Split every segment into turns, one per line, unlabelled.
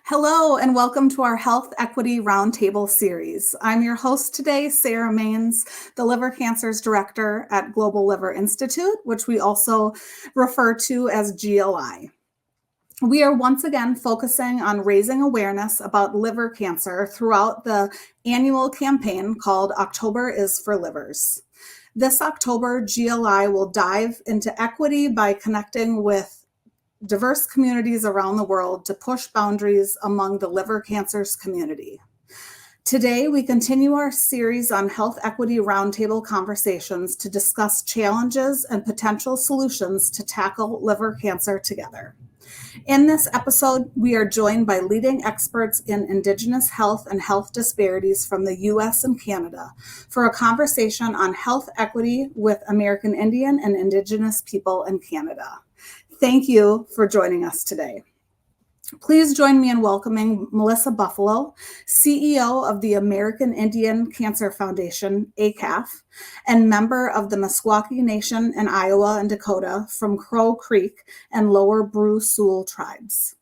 Hello, and welcome to our Health Equity Roundtable series. I'm your host today, Sarah Maines, the Liver Cancers Director at Global Liver Institute, which we also refer to as GLI. We are once again focusing on raising awareness about liver cancer throughout the annual campaign called October is for Livers. This October, GLI will dive into equity by connecting with diverse communities around the world to push boundaries among the liver cancers community. Today, we continue our series on Health Equity Roundtable Conversations to discuss challenges and potential solutions to tackle liver cancer together. In this episode, we are joined by leading experts in Indigenous health and health disparities from the US and Canada for a conversation on health equity with American Indian and Indigenous people in Canada. Thank you for joining us today. Please join me in welcoming Melissa Buffalo, CEO of the American Indian Cancer Foundation, ACAF, and member of the Meskwaki Nation in Iowa and Dakota from Crow Creek and Lower Brule Sioux tribes.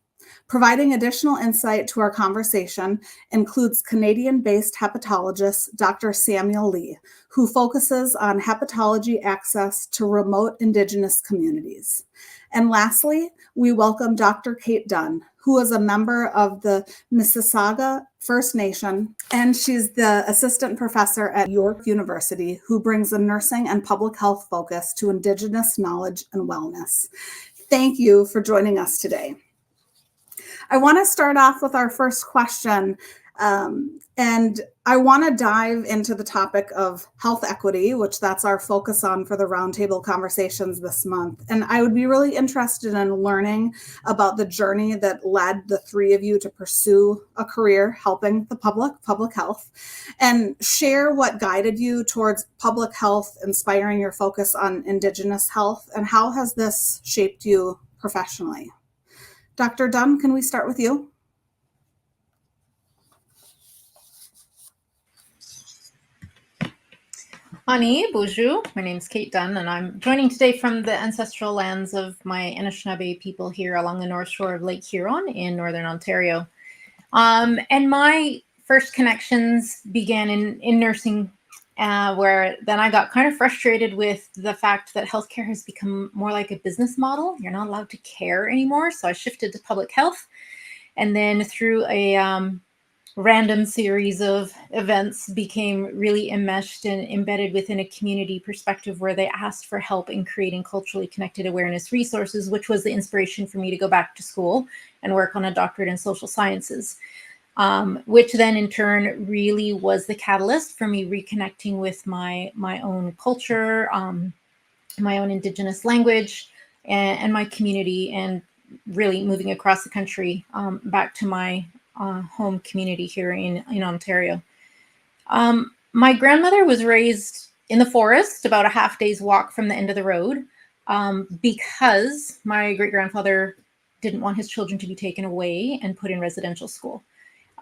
Providing additional insight to our conversation includes Canadian-based hepatologist Dr. Samuel Lee, who focuses on hepatology access to remote Indigenous communities. And lastly, we welcome Dr. Kate Dunn, who is a member of the Mississauga First Nation, and she's the assistant professor at York University, who brings a nursing and public health focus to Indigenous knowledge and wellness. Thank you for joining us today. I want to start off with our first question, and I want to dive into the topic of health equity, which that's our focus on for the roundtable conversations this month. And I would be really interested in learning about the journey that led the three of you to pursue a career helping the public health, and share what guided you towards public health, inspiring your focus on Indigenous health, and how has this shaped you professionally? Dr. Dunn, can we start with you?
Ani, bonjour. My name is Kate Dunn, and I'm joining today from the ancestral lands of my Anishinaabe people here along the north shore of Lake Huron in Northern Ontario. And my first connections began in nursing, where then I got kind of frustrated with the fact that healthcare has become more like a business model. You're not allowed to care anymore. So I shifted to public health. And then through a random series of events became really enmeshed and embedded within a community perspective where they asked for help in creating culturally connected awareness resources, which was the inspiration for me to go back to school and work on a doctorate in social sciences, which then in turn really was the catalyst for me reconnecting with my own culture, my own Indigenous language, and my community, and really moving across the country back to my home community here in Ontario. My grandmother was raised in the forest, about a half day's walk from the end of the road, because my great-grandfather didn't want his children to be taken away and put in residential school.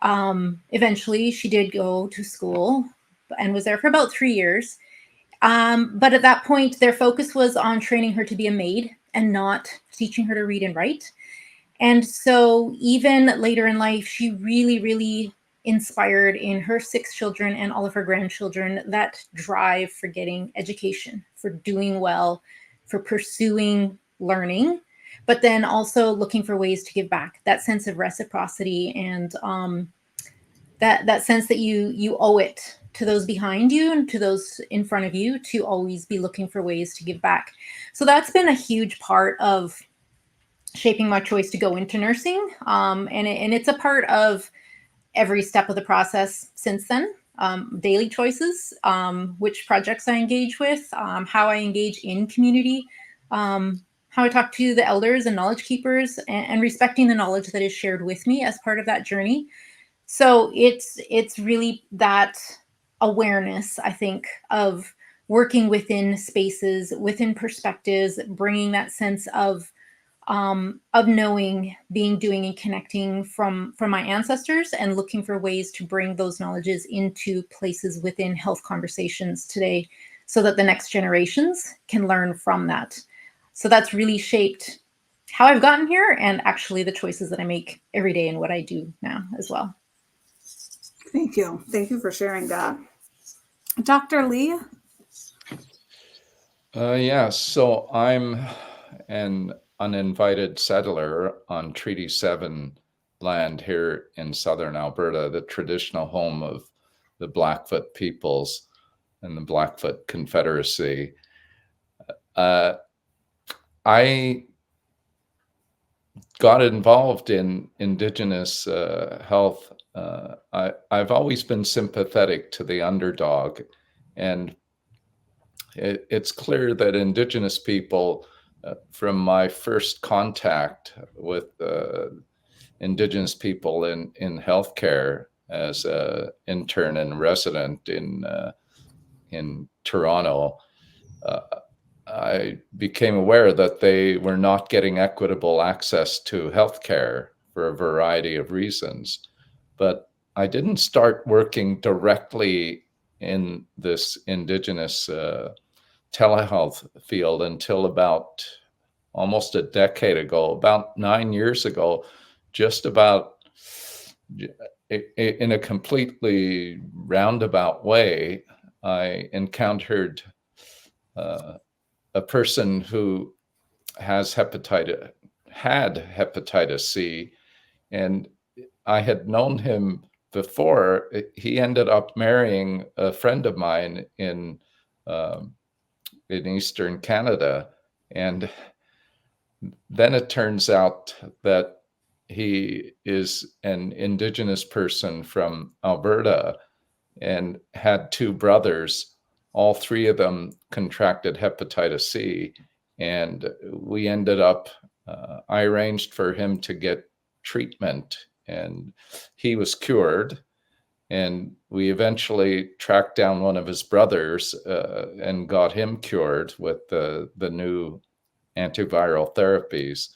Eventually, she did go to school and was there for about 3 years. But at that point, their focus was on training her to be a maid and not teaching her to read and write. And so even later in life, she really, really inspired in her 6 children and all of her grandchildren that drive for getting education, for doing well, for pursuing learning, but then also looking for ways to give back, that sense of reciprocity and that sense that you owe it to those behind you and to those in front of you to always be looking for ways to give back. So that's been a huge part of shaping my choice to go into nursing. And it's a part of every step of the process since then. Daily choices, which projects I engage with, how I engage in community, how I talk to the elders and knowledge keepers, and respecting the knowledge that is shared with me as part of that journey. So it's really that awareness, I think, of working within spaces, within perspectives, bringing that sense of knowing, being, doing, and connecting from my ancestors, and looking for ways to bring those knowledges into places within health conversations today so that the next generations can learn from that. So that's really shaped how I've gotten here and actually the choices that I make every day and what I do now as well.
Thank you. Thank you for sharing that. Dr. Lee?
So I'm an uninvited settler on Treaty 7 land here in southern Alberta, the traditional home of the Blackfoot peoples and the Blackfoot Confederacy. I got involved in Indigenous health. I've always been sympathetic to the underdog, and it's clear that Indigenous people, from my first contact with Indigenous people in healthcare as an intern and resident in Toronto, I became aware that they were not getting equitable access to healthcare for a variety of reasons. But I didn't start working directly in this Indigenous telehealth field until about almost a decade ago, about 9 years ago, just about in a completely roundabout way. I encountered a person who had hepatitis C, and I had known him before. He ended up marrying a friend of mine in Eastern Canada, and then it turns out that he is an Indigenous person from Alberta and had two brothers. All three of them contracted hepatitis C, and we ended up, I arranged for him to get treatment, and he was cured. And we eventually tracked down one of his brothers and got him cured with the new antiviral therapies.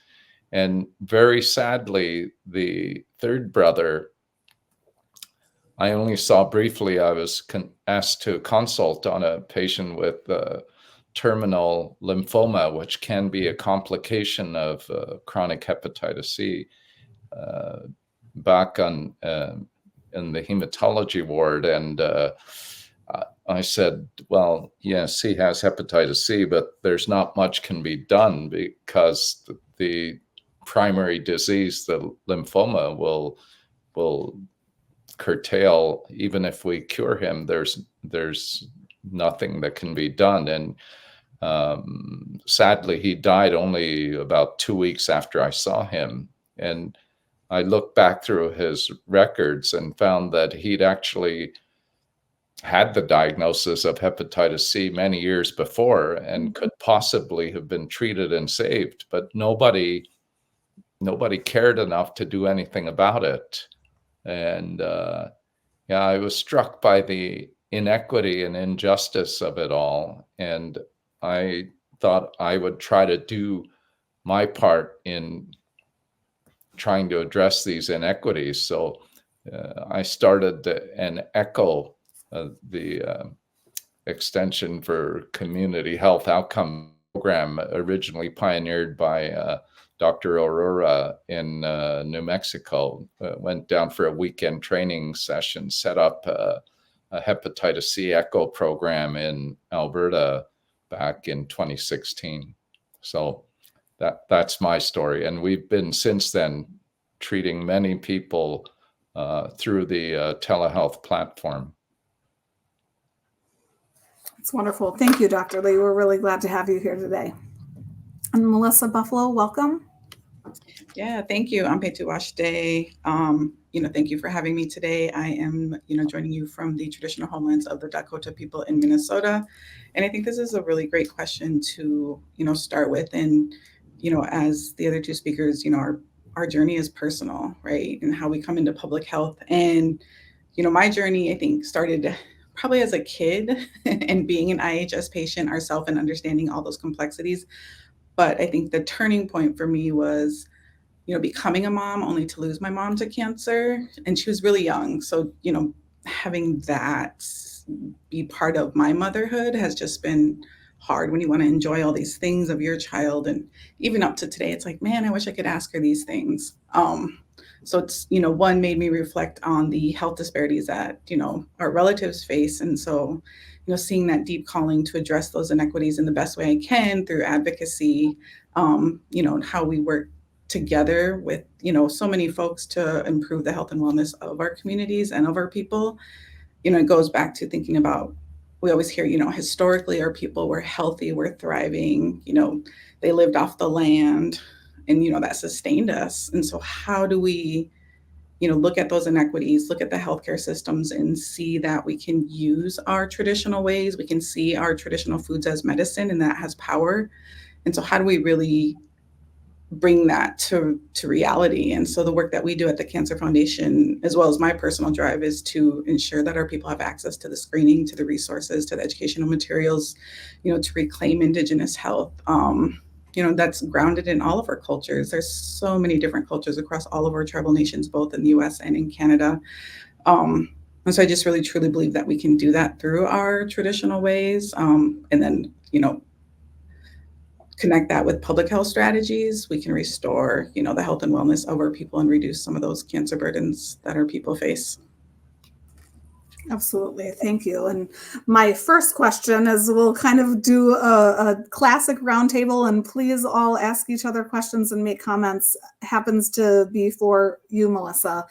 And very sadly, the third brother, I only saw briefly. I was asked to consult on a patient with terminal lymphoma, which can be a complication of chronic hepatitis C, back on in the hematology ward. And I said, well, yes, he has hepatitis C, but there's not much can be done because the primary disease, the lymphoma, will curtail. Even if we cure him, there's nothing that can be done. And sadly, he died only about 2 weeks after I saw him. And I looked back through his records and found that he'd actually had the diagnosis of hepatitis C many years before and could possibly have been treated and saved, but nobody cared enough to do anything about it. And I was struck by the inequity and injustice of it all. And I thought I would try to do my part in trying to address these inequities. So I started an ECHO, the Extension for Community Health Outcome program, originally pioneered by Dr. Aurora in New Mexico. Went down for a weekend training session, set up a hepatitis C ECHO program in Alberta back in 2016. So that's my story. And we've been since then treating many people through the telehealth platform.
It's wonderful. Thank you, Dr. Lee. We're really glad to have you here today. And Melissa Buffalo, welcome.
Yeah, thank you. I'm Petuwashte. Thank you for having me today. I am, joining you from the traditional homelands of the Dakota people in Minnesota. And I think this is a really great question to, start with. And, as the other two speakers, our journey is personal, right? And how we come into public health. And, my journey, I think, started probably as a kid and being an IHS patient ourselves and understanding all those complexities. But I think the turning point for me was, becoming a mom only to lose my mom to cancer. And she was really young. So, having that be part of my motherhood has just been hard when you want to enjoy all these things of your child. And even up to today, it's like, man, I wish I could ask her these things. So it's, one made me reflect on the health disparities that, our relatives face. And so, seeing that deep calling to address those inequities in the best way I can through advocacy, and how we work together with, so many folks to improve the health and wellness of our communities and of our people. It goes back to thinking about, we always hear, historically our people were healthy, were thriving, they lived off the land, and, that sustained us. And so how do we, look at those inequities, look at the healthcare systems and see that we can use our traditional ways, we can see our traditional foods as medicine, and that has power. And so how do we really bring that to reality? And so the work that we do at the Cancer Foundation, as well as my personal drive, is to ensure that our people have access to the screening, to the resources, to the educational materials, to reclaim Indigenous health. That's grounded in all of our cultures. There's so many different cultures across all of our tribal nations, both in the US and in Canada. And so I just really truly believe that we can do that through our traditional ways. And then, connect that with public health strategies, we can restore, the health and wellness of our people and reduce some of those cancer burdens that our people face.
Absolutely. Thank you. And my first question is, we'll kind of do a classic roundtable, and please all ask each other questions and make comments. Happens to be for you, Melissa.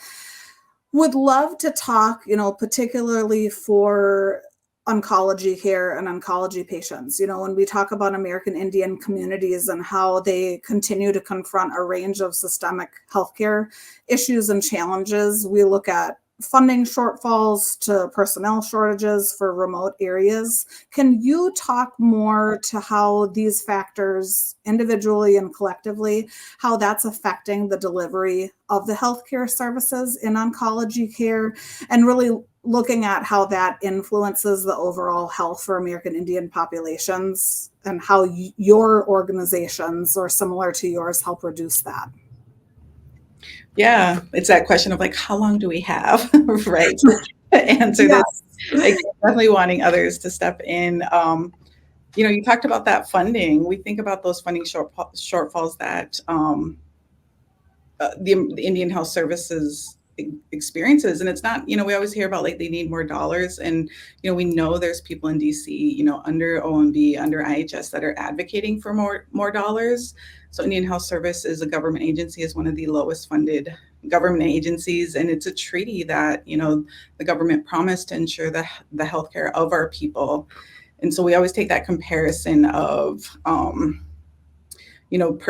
Would love to talk, particularly for oncology care and oncology patients. When we talk about American Indian communities and how they continue to confront a range of systemic healthcare issues and challenges, we look at funding shortfalls to personnel shortages for remote areas. Can you talk more to how these factors, individually and collectively, how that's affecting the delivery of the healthcare services in oncology care, and really looking at how that influences the overall health for American Indian populations, and how your organizations, or similar to yours, help reduce that?
Yeah, it's that question of like, how long do we have, right, to answer
Yes.
this? Like, definitely wanting others to step in. You talked about that funding. We think about those funding shortfalls that the Indian Health Services experiences. And it's not, we always hear about like they need more dollars. And, we know there's people in DC, under OMB, under IHS, that are advocating for more dollars. So Indian Health Service is a government agency, is one of the lowest funded government agencies. And it's a treaty that, the government promised to ensure the healthcare of our people. And so we always take that comparison of, per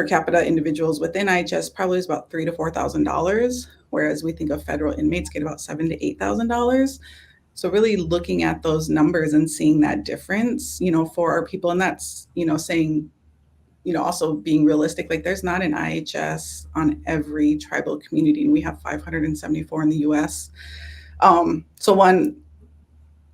capita individuals within IHS probably is about $3,000 to $4,000, whereas we think of federal inmates get about $7,000 to $8,000. So really looking at those numbers and seeing that difference, for our people, and that's, saying, also being realistic, like there's not an IHS on every tribal community, and we have 574 in the US. So one,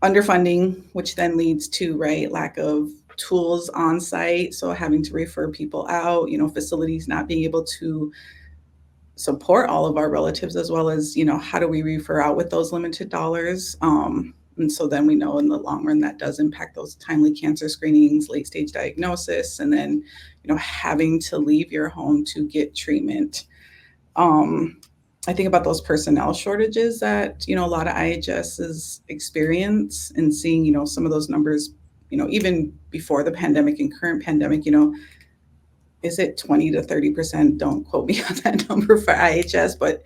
underfunding, which then leads to, right, lack of tools on site. So having to refer people out, facilities not being able to support all of our relatives, as well as, how do we refer out with those limited dollars? And so then we know in the long run that does impact those timely cancer screenings, late stage diagnosis, and then, having to leave your home to get treatment. I think about those personnel shortages that, a lot of IHSs experience, and seeing, some of those numbers, even before the pandemic and current pandemic, is it 20 to 30%? Don't quote me on that number for IHS, but,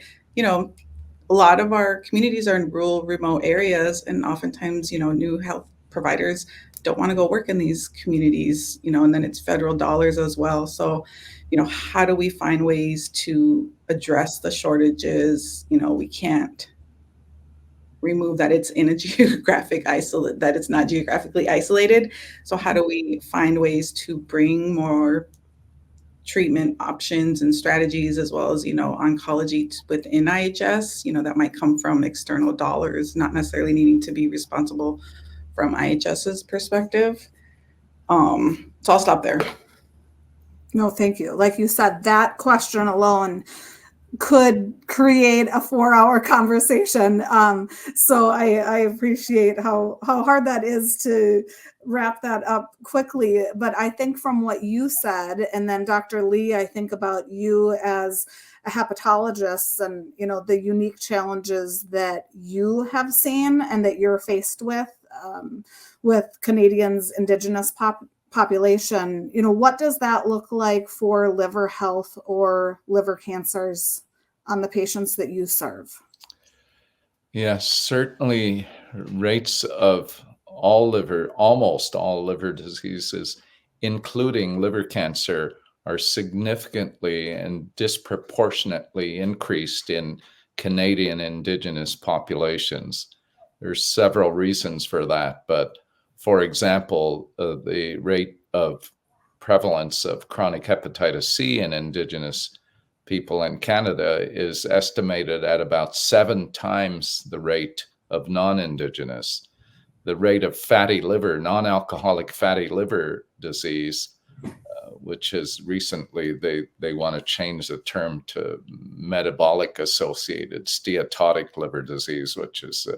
a lot of our communities are in rural, remote areas, and oftentimes, new health providers don't want to go work in these communities, and then it's federal dollars as well. So, how do we find ways to address the shortages? We can't remove that it's in a that it's not geographically isolated. So how do we find ways to bring more treatment options and strategies, as well as, oncology within IHS, that might come from external dollars, not necessarily needing to be responsible from IHS's perspective. So I'll stop there.
No, thank you. Like you said, that question alone could create a 4-hour conversation. So I appreciate how hard that is to wrap that up quickly. But I think from what you said, and then Dr. Lee, I think about you as a hepatologist and, the unique challenges that you have seen and that you're faced with Canadians' Indigenous population. What does that look like for liver health or liver cancers on the patients that you serve?
Yes, certainly rates of almost all liver diseases, including liver cancer, are significantly and disproportionately increased in Canadian Indigenous populations. There's several reasons for that, but for example, the rate of prevalence of chronic hepatitis C in Indigenous people in Canada is estimated at about 7 times the rate of non-Indigenous. The rate of fatty liver, non-alcoholic fatty liver disease, which is recently, they want to change the term to metabolic associated steatotic liver disease, which is,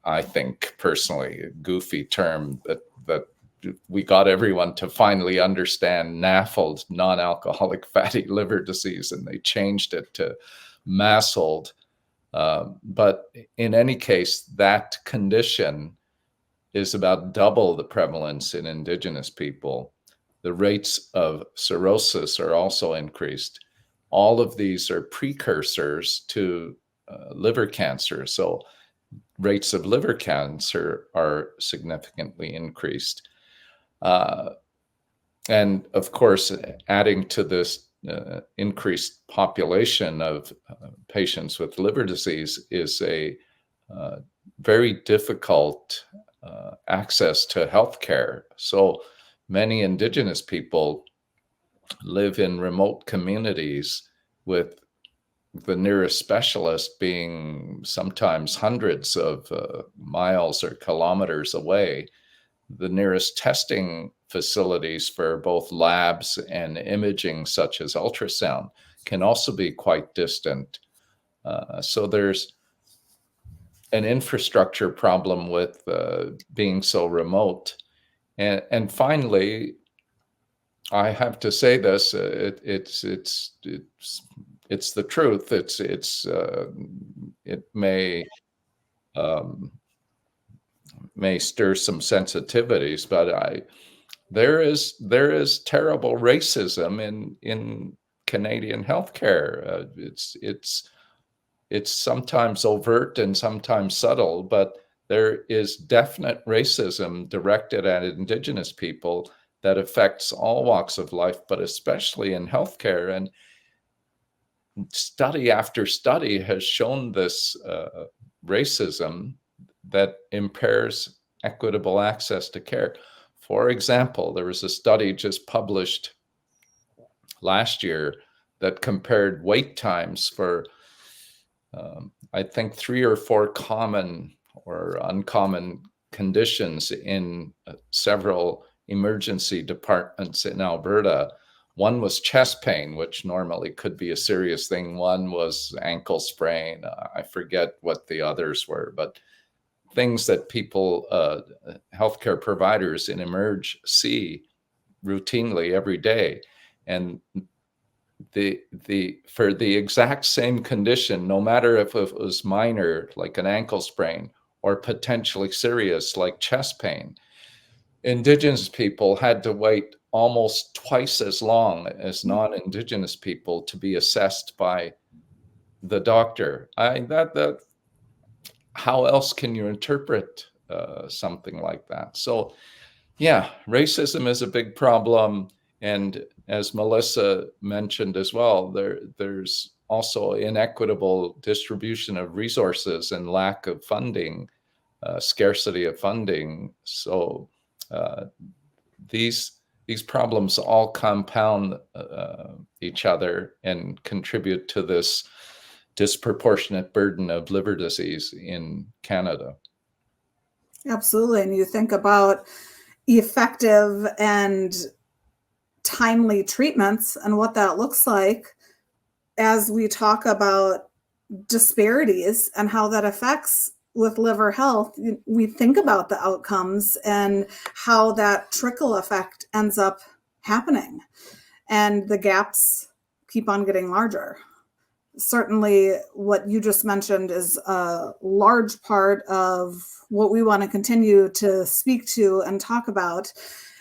I think personally, a goofy term that we got everyone to finally understand NAFLD, non-alcoholic fatty liver disease, and they changed it to MASLD. But in any case, that condition is about double the prevalence in Indigenous people. The rates of cirrhosis are also increased. All of these are precursors to liver cancer. So rates of liver cancer are significantly increased. And of course, adding to this increased population of patients with liver disease is a very difficult access to healthcare. So many Indigenous people live in remote communities with the nearest specialist being sometimes hundreds of miles or kilometers away. The nearest testing facilities for both labs and imaging, such as ultrasound, can also be quite distant. So there's an infrastructure problem with being so remote. And finally, I have to say this: it's the truth. It may stir some sensitivities, but there is terrible racism in Canadian healthcare. It's sometimes overt and sometimes subtle, but there is definite racism directed at Indigenous people that affects all walks of life, but especially in healthcare. And study after study has shown this racism that impairs equitable access to care. For example, there was a study just published last year that compared wait times for, I think, 3 or 4 common or uncommon conditions in several emergency departments in Alberta. One was chest pain, which normally could be a serious thing. One was ankle sprain. I forget what the others were, but things that people, healthcare providers in Emerge see routinely every day. And for the exact same condition, no matter if it was minor, like an ankle sprain, or potentially serious, like chest pain, Indigenous people had to wait almost twice as long as non-Indigenous people to be assessed by the doctor. How else can you interpret something like that? So, yeah, racism is a big problem, and as Melissa mentioned as well, there's also inequitable distribution of resources and lack of funding, scarcity of funding. So these problems all compound each other and contribute to this disproportionate burden of liver disease in Canada.
Absolutely. And you think about effective and timely treatments and what that looks like. as we talk about disparities and how that affects with liver health, we think about the outcomes and how that trickle effect ends up happening. And the gaps keep on getting larger. Certainly, what you just mentioned is a large part of what we want to continue to speak to and talk about.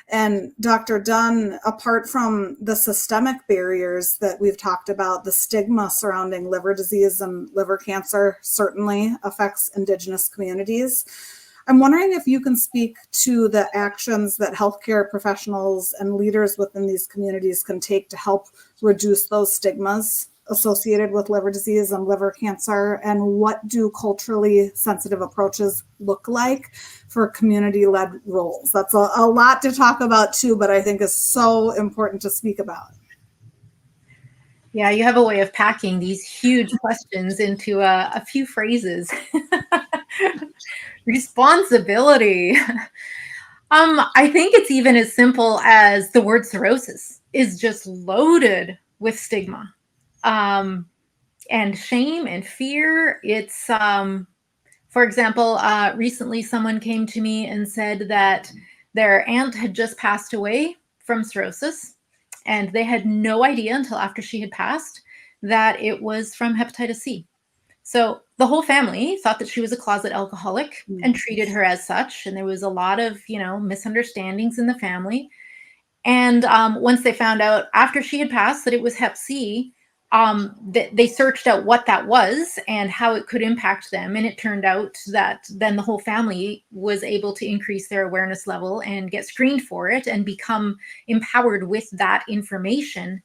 And Dr. Dunn, apart from the systemic barriers that we've talked about, the stigma surrounding liver disease and liver cancer certainly affects Indigenous communities. I'm wondering if you can speak to the actions that healthcare professionals and leaders within these communities can take to help reduce those stigmas associated with liver disease and liver cancer, and what do culturally sensitive approaches look like for community-led roles? That's a lot to talk about too, but I think is so important to speak about.
Yeah, you have a way of packing these huge questions into a few phrases. Responsibility. I think it's even as simple as the word cirrhosis is just loaded with stigma. And shame and fear. It's, for example, recently someone came to me and said that their aunt had just passed away from cirrhosis, and they had no idea until after she had passed that it was from hepatitis C. So the whole family thought that she was a closet alcoholic and treated her as such. And there was a lot of, misunderstandings in the family. And once they found out after she had passed that it was hep C, they searched out what that was and how it could impact them. And it turned out that then the whole family was able to increase their awareness level and get screened for it and become empowered with that information.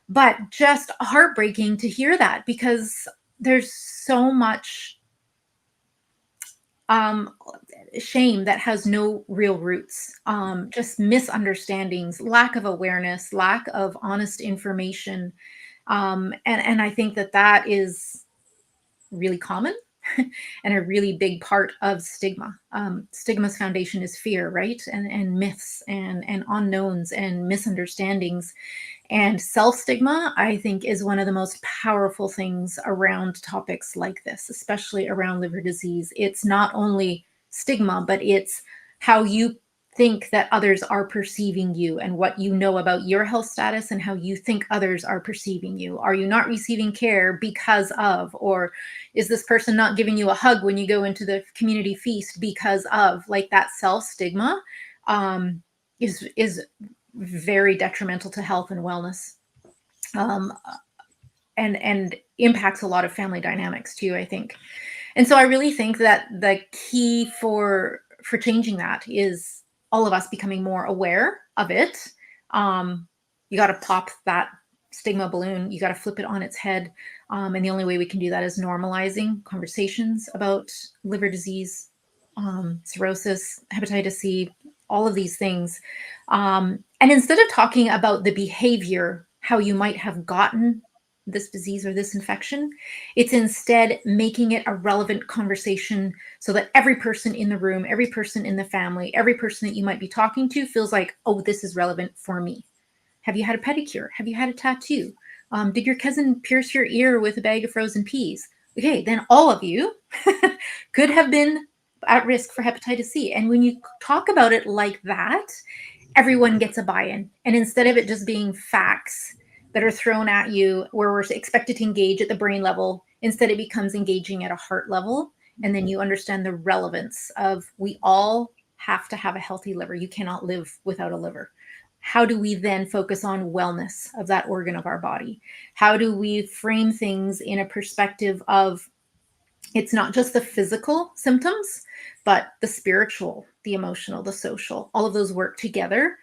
But just heartbreaking to hear that, because there's so much shame that has no real roots, just misunderstandings, lack of awareness, lack of honest information. And I think that is really common and a really big part of stigma. Stigma's foundation is fear, right? And myths and unknowns and misunderstandings. And self-stigma, I think, is one of the most powerful things around topics like this, especially around liver disease. It's not only stigma, but it's how you think that others are perceiving you and what you know about your health status and how you think others are perceiving you. Are you not receiving care because of, or is this person not giving you a hug when you go into the community feast because of? Like, that self-stigma is very detrimental to health and wellness, and impacts a lot of family dynamics too, I think. And so I really think that the key for changing that is all of us becoming more aware of it. You got to pop that stigma balloon. You got to flip it on its head. And the only way we can do that is normalizing conversations about liver disease, cirrhosis, hepatitis C, all of these things. And instead of talking about the behavior, how you might have gotten this disease or this infection, it's instead making it a relevant conversation so that every person in the room, every person in the family, every person that you might be talking to feels like, oh, this is relevant for me. Have you had a pedicure? Have you had a tattoo? Did your cousin pierce your ear with a bag of frozen peas? Okay, then all of you could have been at risk for hepatitis C. And when you talk about it like that, everyone gets a buy-in. And instead of it just being facts that are thrown at you where we're expected to engage at the brain level, instead it becomes engaging at a heart level. And then you understand the relevance of, we all have to have a healthy liver. You cannot live without a liver. How do we then focus on wellness of that organ of our body? How do we frame things in a perspective of, it's not just the physical symptoms, but the spiritual, the emotional, the social, all of those work together.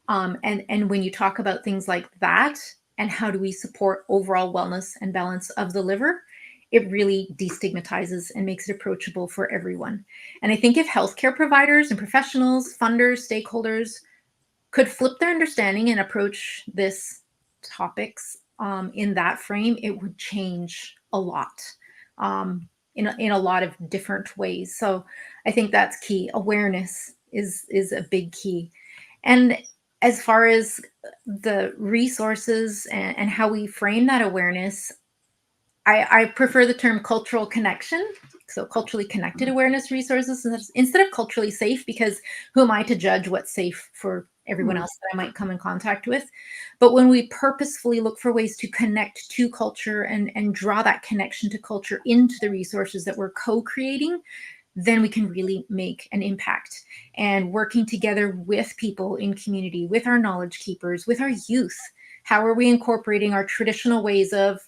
And when you talk about things like that, and how do we support overall wellness and balance of the liver, it really destigmatizes and makes it approachable for everyone. And I think if healthcare providers and professionals, funders, stakeholders could flip their understanding and approach this topics in that frame, it would change a lot in a lot of different ways. So I think that's key. Awareness is a big key. And as far as the resources and how we frame that awareness, I prefer the term cultural connection. So culturally connected awareness resources instead of culturally safe, because who am I to judge what's safe for everyone else that I might come in contact with? But when we purposefully look for ways to connect to culture and draw that connection to culture into the resources that we're co-creating, then we can really make an impact. And working together with people in community, with our knowledge keepers, with our youth, how are we incorporating our traditional ways of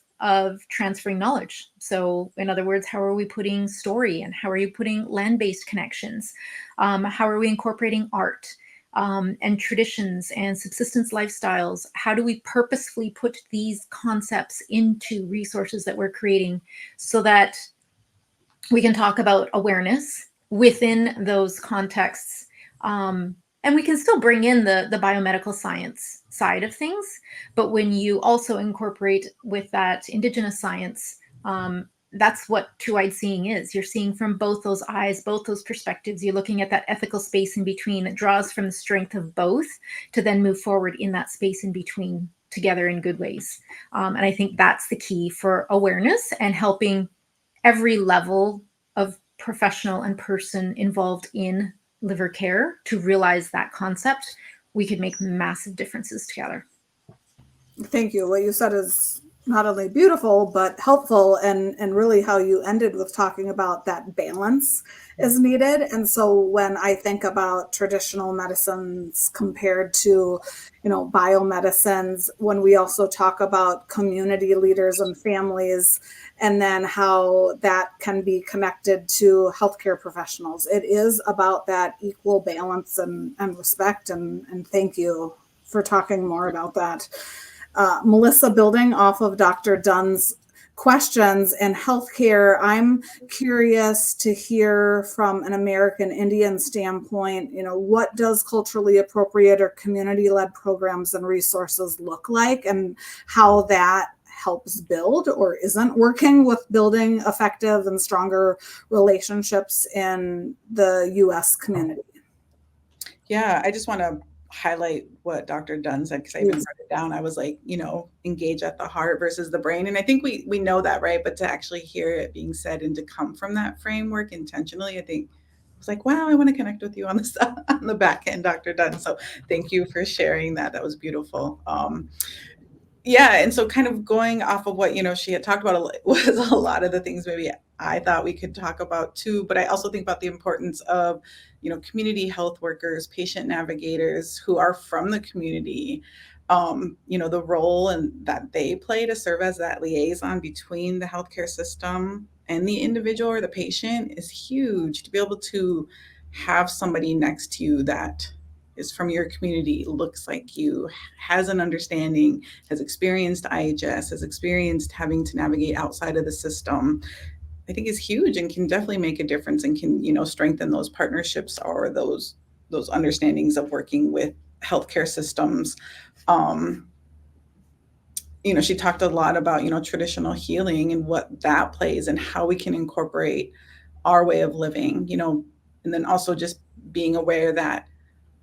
transferring knowledge? So in other words, how are we putting story, and how are you putting land-based connections? How are we incorporating art and traditions and subsistence lifestyles? How do we purposefully put these concepts into resources that we're creating so that we can talk about awareness within those contexts? And we can still bring in the biomedical science side of things. But when you also incorporate with that Indigenous science, that's what two-eyed seeing is. You're seeing from both those eyes, both those perspectives. You're looking at that ethical space in between that draws from the strength of both to then move forward in that space in between together in good ways. And I think that's the key for awareness and helping every level of professional and person involved in liver care to realize that concept. We could make massive differences together.
Thank you. What you said is not only beautiful, but helpful, and really how you ended with talking about that balance is needed. And so when I think about traditional medicines compared to, biomedicines, when we also talk about community leaders and families, and then how that can be connected to healthcare professionals, it is about that equal balance and respect. And thank you for talking more about that. Melissa, building off of Dr. Dunn's questions in healthcare, I'm curious to hear from an American Indian standpoint, what does culturally appropriate or community-led programs and resources look like, and how that helps build or isn't working with building effective and stronger relationships in the U.S. community?
Yeah, I just want to highlight what Dr. Dunn said, because I even wrote it down. I was like, engage at the heart versus the brain. And I think we know that, right? But to actually hear it being said and to come from that framework intentionally, I think I was like, wow, I want to connect with you on this on the back end, Dr. Dunn. So thank you for sharing that. That was beautiful. Yeah, and so kind of going off of what she had talked about was a lot of the things maybe I thought we could talk about too. But I also think about the importance of community health workers, patient navigators who are from the community, the role and that they play to serve as that liaison between the healthcare system and the individual or the patient is huge. To be able to have somebody next to you that is from your community, looks like you, has an understanding, has experienced IHS, has experienced having to navigate outside of the system, I think is huge and can definitely make a difference and can, strengthen those partnerships or those understandings of working with healthcare systems. She talked a lot about, traditional healing and what that plays and how we can incorporate our way of living, and then also just being aware that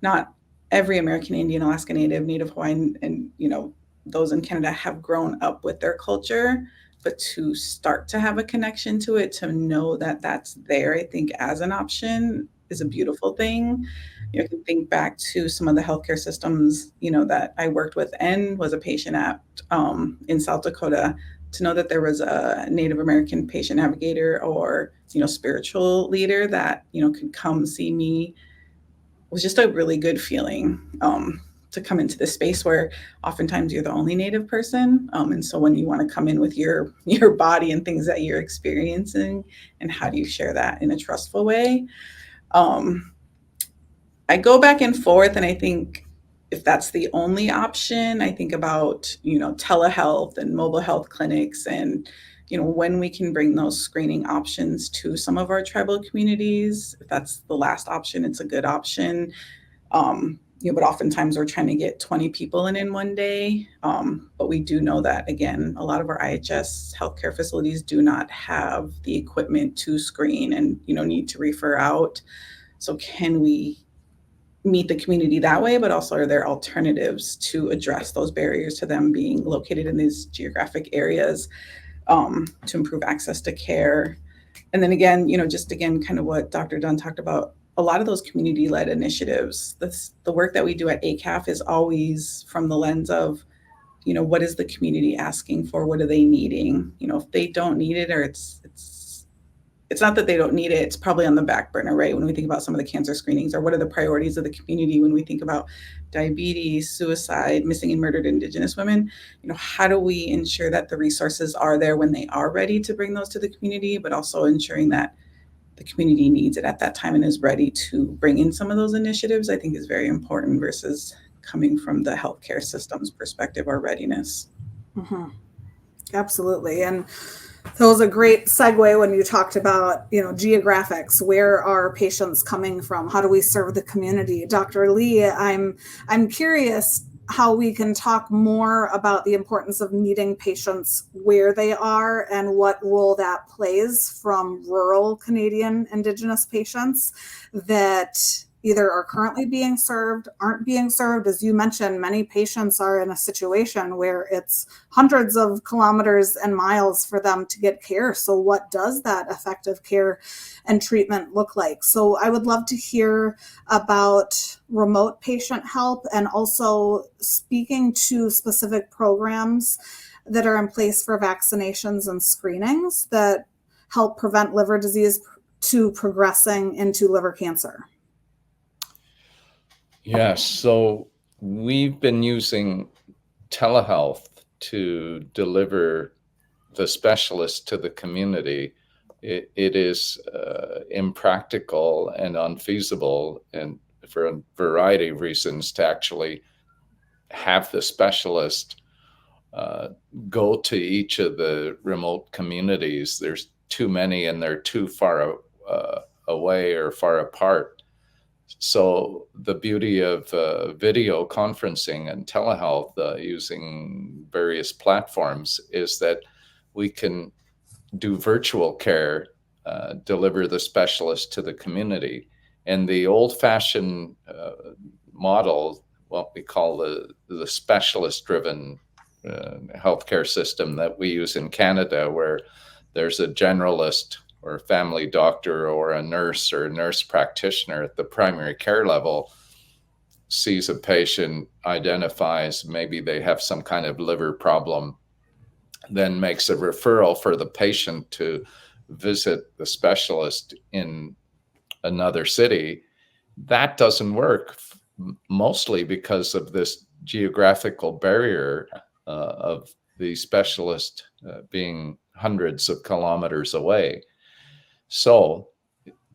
not every American Indian, Alaska Native, Native Hawaiian, and those in Canada have grown up with their culture, but to start to have a connection to it, to know that that's there, I think as an option is a beautiful thing. You can think back to some of the healthcare systems, that I worked with and was a patient at in South Dakota, to know that there was a Native American patient navigator or, spiritual leader that, could come see me was just a really good feeling to come into this space where oftentimes you're the only Native person. And so when you want to come in with your body and things that you're experiencing, and how do you share that in a trustful way? I go back and forth, and I think if that's the only option, I think about, telehealth and mobile health clinics and, when we can bring those screening options to some of our tribal communities. If that's the last option, it's a good option. But oftentimes we're trying to get 20 people in one day. But we do know that, again, a lot of our IHS healthcare facilities do not have the equipment to screen and, need to refer out. So can we meet the community that way, but also are there alternatives to address those barriers to them being located in these geographic areas? to improve access to care. And then again, just again, kind of what Dr. Dunn talked about, a lot of those community-led initiatives, the work that we do at ACAF is always from the lens of, what is the community asking for? What are they needing? If they don't need it, or it's not that they don't need it, it's probably on the back burner, right? When we think about some of the cancer screenings, or what are the priorities of the community when we think about diabetes, suicide, missing and murdered Indigenous women, how do we ensure that the resources are there when they are ready to bring those to the community, but also ensuring that the community needs it at that time and is ready to bring in some of those initiatives, I think is very important versus coming from the healthcare system's perspective or readiness.
Mm-hmm. Absolutely. And so it was a great segue when you talked about, geographics. Where are patients coming from? How do we serve the community? Dr. Lee, I'm curious how we can talk more about the importance of meeting patients where they are and what role that plays from rural Canadian Indigenous patients that either are currently being served, aren't being served. As you mentioned, many patients are in a situation where it's hundreds of kilometers and miles for them to get care. So what does that effective care and treatment look like? So I would love to hear about remote patient help and also speaking to specific programs that are in place for vaccinations and screenings that help prevent liver disease to progressing into liver cancer.
Yes, so we've been using telehealth to deliver the specialist to the community. It is impractical and unfeasible, and for a variety of reasons, to actually have the specialist go to each of the remote communities. There's too many and they're too far away or far apart. So the beauty of video conferencing and telehealth using various platforms is that we can do virtual care, deliver the specialist to the community. And the old-fashioned model, what we call the specialist-driven healthcare system that we use in Canada, where there's a generalist or a family doctor or a nurse or a nurse practitioner at the primary care level, sees a patient, identifies maybe they have some kind of liver problem, then makes a referral for the patient to visit the specialist in another city. That doesn't work, mostly because of this geographical barrier of the specialist being hundreds of kilometers away. So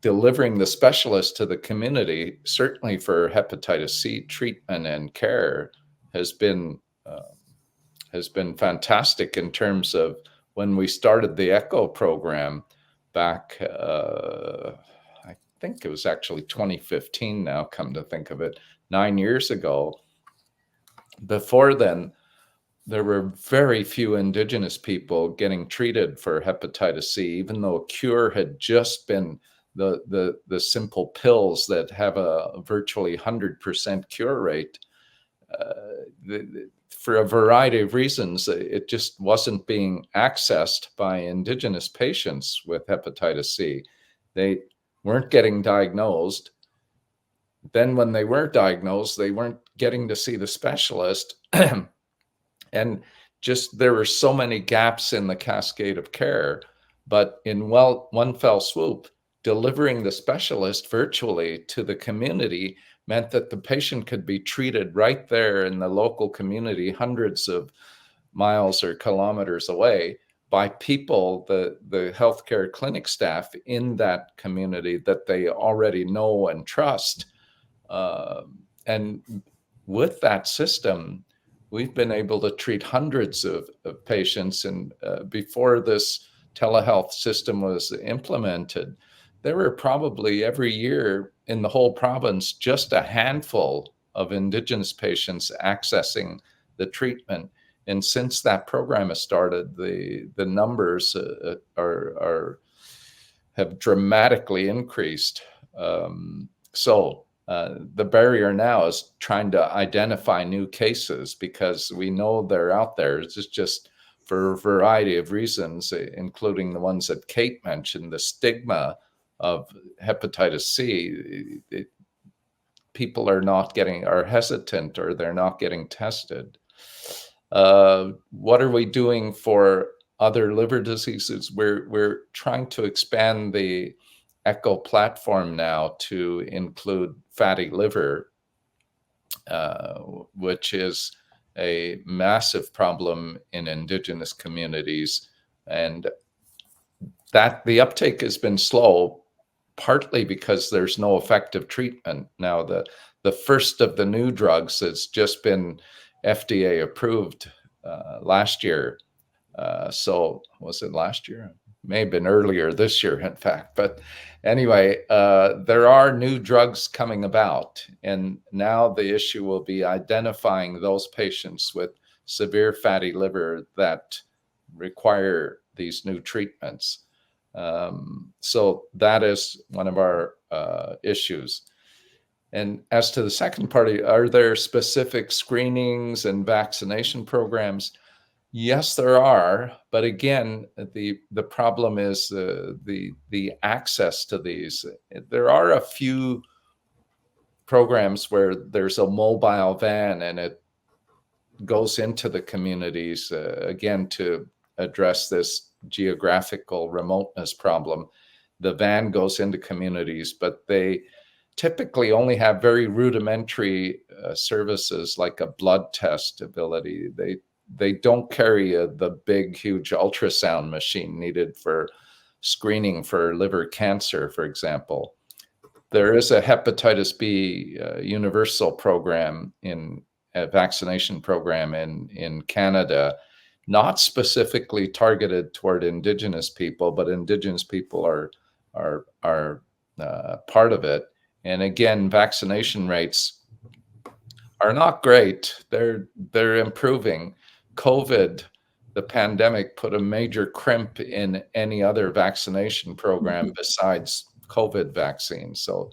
delivering the specialist to the community, certainly for hepatitis C treatment and care, has been fantastic in terms of when we started the ECHO program back, I think it was actually 2015 now, come to think of it, 9 years ago. Before then, there were very few Indigenous people getting treated for hepatitis C, even though a cure had just been the simple pills that have a virtually 100% cure rate. For a variety of reasons, it just wasn't being accessed by Indigenous patients with hepatitis C. They weren't getting diagnosed. Then when they were diagnosed, they weren't getting to see the specialist. And just there were so many gaps in the cascade of care. But in one fell swoop, delivering the specialist virtually to the community meant that the patient could be treated right there in the local community, hundreds of miles or kilometers away, by people, the healthcare clinic staff in that community that they already know and trust. And with that system, we've been able to treat hundreds of patients. And before this telehealth system was implemented, there were probably every year in the whole province just a handful of Indigenous patients accessing the treatment. And since that program has started, the numbers have dramatically increased. So the barrier now is trying to identify new cases, because we know they're out there. It's just for a variety of reasons, including the ones that Kate mentioned, the stigma of hepatitis C. People are hesitant, or they're not getting tested. What are we doing for other liver diseases? We're trying to expand the ECHO platform now to include fatty liver, which is a massive problem in Indigenous communities. And that the uptake has been slow, partly because there's no effective treatment. Now, the first of the new drugs has just been FDA approved last year. So was it last year? May have been earlier this year, in fact. But anyway, there are new drugs coming about. And now the issue will be identifying those patients with severe fatty liver that require these new treatments. So that is one of our issues. And as to the second part, are there specific screenings and vaccination programs? Yes, there are. But again, the problem is the access to these. There are a few programs where there's a mobile van and it goes into the communities, again, to address this geographical remoteness problem. The van goes into communities, but they typically only have very rudimentary services like a blood test ability. They don't carry the big, huge ultrasound machine needed for screening for liver cancer, for example. There is a hepatitis B universal program, a vaccination program in Canada, not specifically targeted toward Indigenous people, but Indigenous people are part of it. And again, vaccination rates are not great. They're improving. COVID, the pandemic, put a major crimp in any other vaccination program besides COVID vaccines. So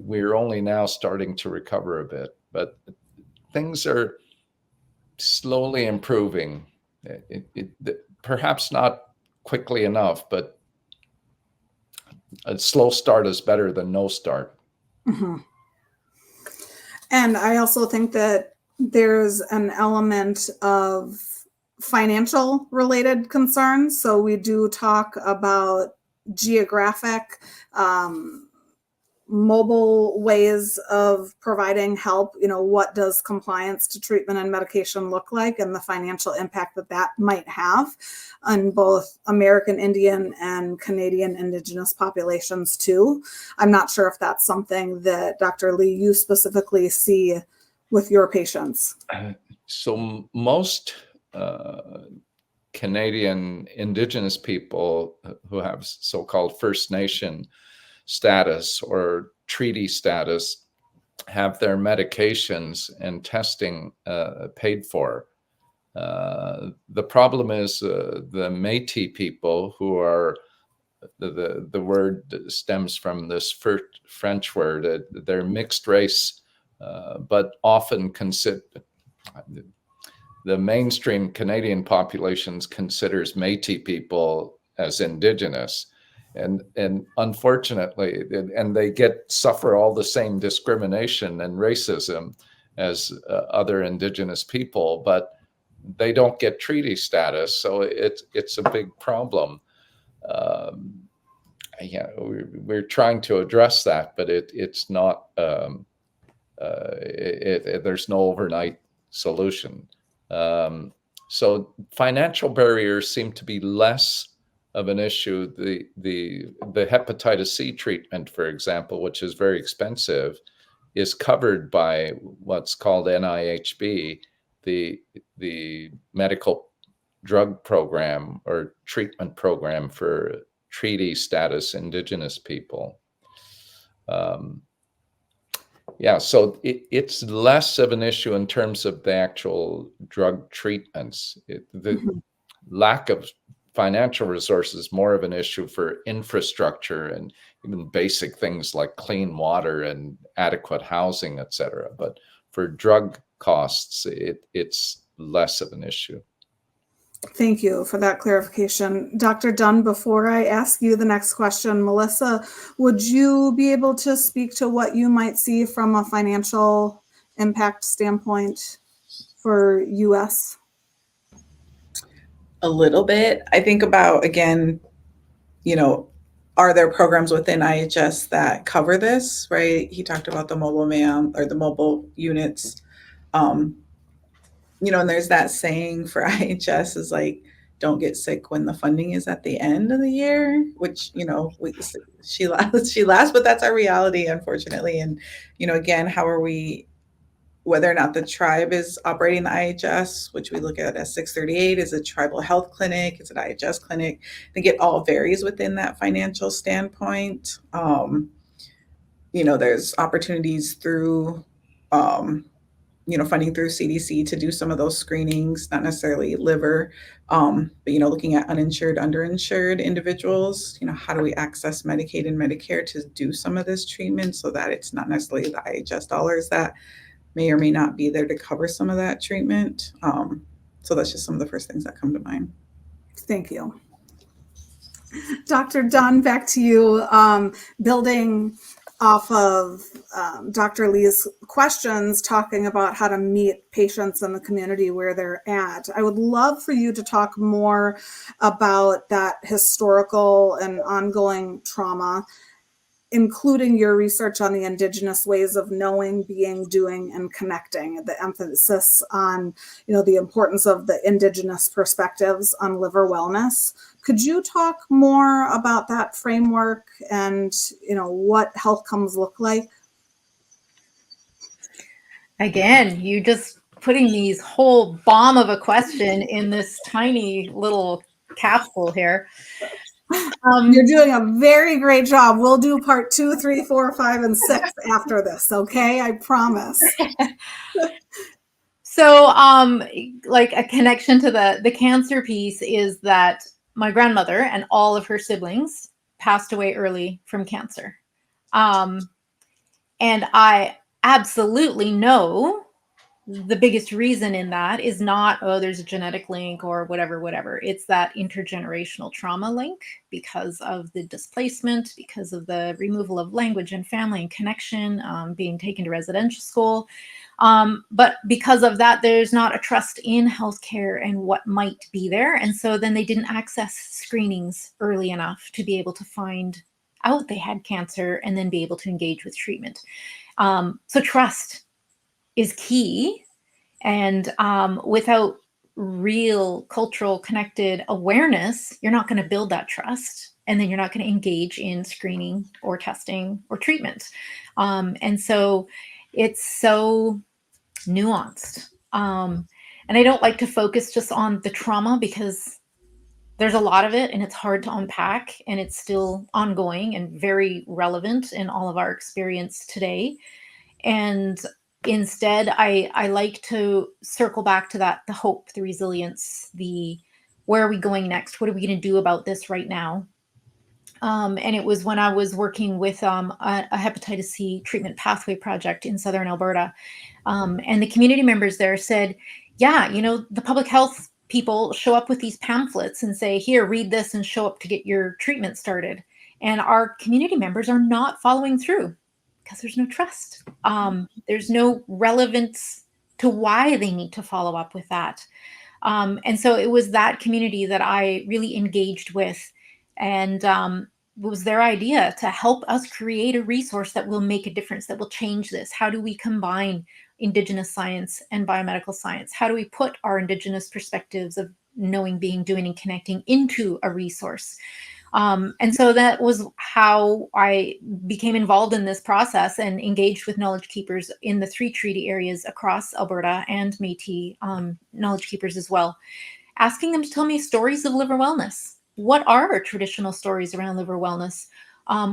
we're only now starting to recover a bit, but things are slowly improving. Perhaps not quickly enough, but a slow start is better than no start.
Mm-hmm. And I also think that there's an element of financial related concerns. So we do talk about geographic, mobile ways of providing help. What does compliance to treatment and medication look like, and the financial impact that might have on both American Indian and Canadian Indigenous populations too. I'm not sure if that's something that Dr. Lee, you specifically see with your patients.
So most Canadian Indigenous people who have so-called First Nation status or treaty status have their medications and testing paid for. The problem is the Métis people, who are, the word stems from this French word, they're mixed race, but often the mainstream Canadian populations considers Métis people as Indigenous. And unfortunately, and they suffer all the same discrimination and racism as other Indigenous people, but they don't get treaty status. So it's a big problem. We're trying to address that, but it's not. There's no overnight solution. So financial barriers seem to be less of an issue. The hepatitis C treatment, for example, which is very expensive, is covered by what's called NIHB, the medical drug program or treatment program for treaty status Indigenous people. So it's less of an issue in terms of the actual drug treatments. The lack of financial resources, more of an issue for infrastructure and even basic things like clean water and adequate housing, et cetera. But for drug costs, it's less of an issue.
Thank you for that clarification. Dr. Dunn, before I ask you the next question, Melissa, would you be able to speak to what you might see from a financial impact standpoint for US?
A little bit. I think about, again, are there programs within IHS that cover this, right? He talked about the mobile MAM or the mobile units. And there's that saying for IHS is like, don't get sick when the funding is at the end of the year, which, she laughs, but that's our reality, unfortunately. And, again, how are we, whether or not the tribe is operating the IHS, which we look at as 638, is a tribal health clinic, is it IHS clinic? I think it all varies within that financial standpoint. There's opportunities through, funding through CDC to do some of those screenings, not necessarily liver, but, looking at uninsured, underinsured individuals, how do we access Medicaid and Medicare to do some of this treatment so that it's not necessarily the IHS dollars that may or may not be there to cover some of that treatment. So that's just some of the first things that come to mind.
Thank you. Dr. Dunn, back to you. Building off of Dr. Lee's questions, talking about how to meet patients in the community where they're at. I would love for you to talk more about that historical and ongoing trauma, including your research on the Indigenous ways of knowing, being, doing, and connecting, the emphasis on, the importance of the Indigenous perspectives on liver wellness. Could you talk more about that framework and, what health comes look like?
Again, you just putting these whole bomb of a question in this tiny little capsule here.
You're doing a very great job. We'll do part 2, 3, 4, 5, and 6 after this. Okay, I promise.
So, like a connection to the cancer piece is that my grandmother and all of her siblings passed away early from cancer. And I absolutely know the biggest reason in that is not, there's a genetic link or whatever. It's that intergenerational trauma link because of the displacement, because of the removal of language and family and connection, being taken to residential school. But because of that, there's not a trust in healthcare and what might be there. And so then they didn't access screenings early enough to be able to find out they had cancer and then be able to engage with treatment. So trust is key. And without real cultural connected awareness, you're not going to build that trust. And then you're not going to engage in screening or testing or treatment. And so it's so nuanced. And I don't like to focus just on the trauma because there's a lot of it and it's hard to unpack and it's still ongoing and very relevant in all of our experience today. And instead, I like to circle back to that, the hope, the resilience, the where are we going next? What are we going to do about this right now? And it was when I was working with a hepatitis C treatment pathway project in Southern Alberta. And the community members there said, yeah, the public health people show up with these pamphlets and say, here, read this and show up to get your treatment started. And our community members are not following through because there's no trust. There's no relevance to why they need to follow up with that. And so it was that community that I really engaged with. And it was their idea to help us create a resource that will make a difference, that will change this. How do we combine Indigenous science and biomedical science? How do we put our Indigenous perspectives of knowing, being, doing, and connecting into a resource? And so that was how I became involved in this process and engaged with knowledge keepers in the 3 treaty areas across Alberta and Métis knowledge keepers as well, asking them to tell me stories of liver wellness. What are our traditional stories around liver wellness?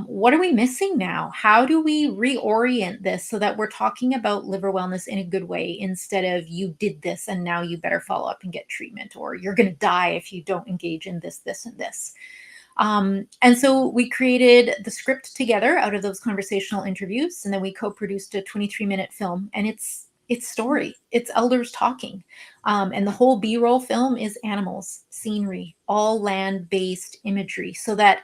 What are we missing now? How do we reorient this so that we're talking about liver wellness in a good way instead of you did this and now you better follow up and get treatment, or you're going to die if you don't engage in this, this, and this. And so we created the script together out of those conversational interviews, and then we co-produced a 23-minute film, and it's It's story. It's elders talking. And the whole B-roll film is animals, scenery, all land-based imagery, so that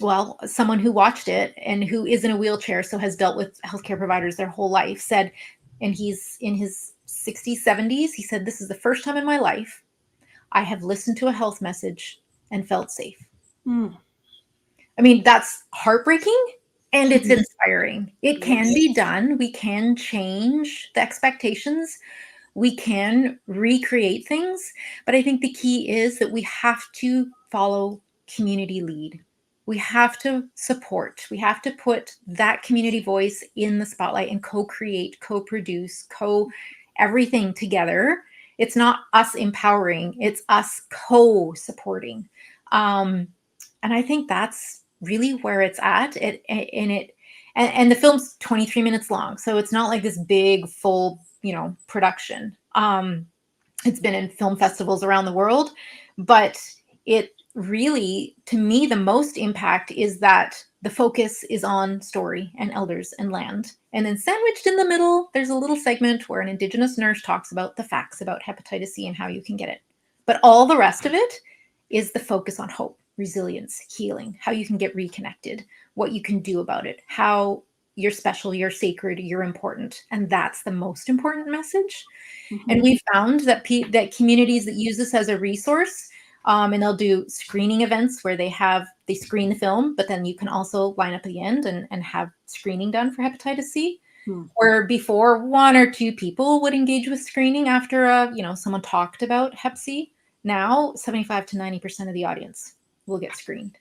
well, someone who watched it and who is in a wheelchair, so has dealt with healthcare providers their whole life, said, and he's in his 60s, 70s, he said, "This is the first time in my life I have listened to a health message and felt safe."
Mm.
I mean, that's heartbreaking and it's inspiring. It can be done. We can change the expectations. We can recreate things. But I think the key is that we have to follow community lead. We have to support. We have to put that community voice in the spotlight and co-create, co-produce, everything together. It's not us empowering, it's us co-supporting. And I think that's really where it's at. And the film's 23 minutes long, so it's not like this big full, production. It's been in film festivals around the world, but it really, to me, the most impact is that the focus is on story and elders and land. And then sandwiched in the middle, there's a little segment where an Indigenous nurse talks about the facts about hepatitis C and how you can get it. But all the rest of it is the focus on hope, resilience, healing, how you can get reconnected, what you can do about it, how you're special, you're sacred, you're important. And that's the most important message. Mm-hmm. And we found that that communities that use this as a resource, and they'll do screening events where they screen the film, but then you can also line up at the end and have screening done for hepatitis C. Where before 1 or 2 people would engage with screening after someone talked about hep C. Now 75 to 90% of the audience will get screened.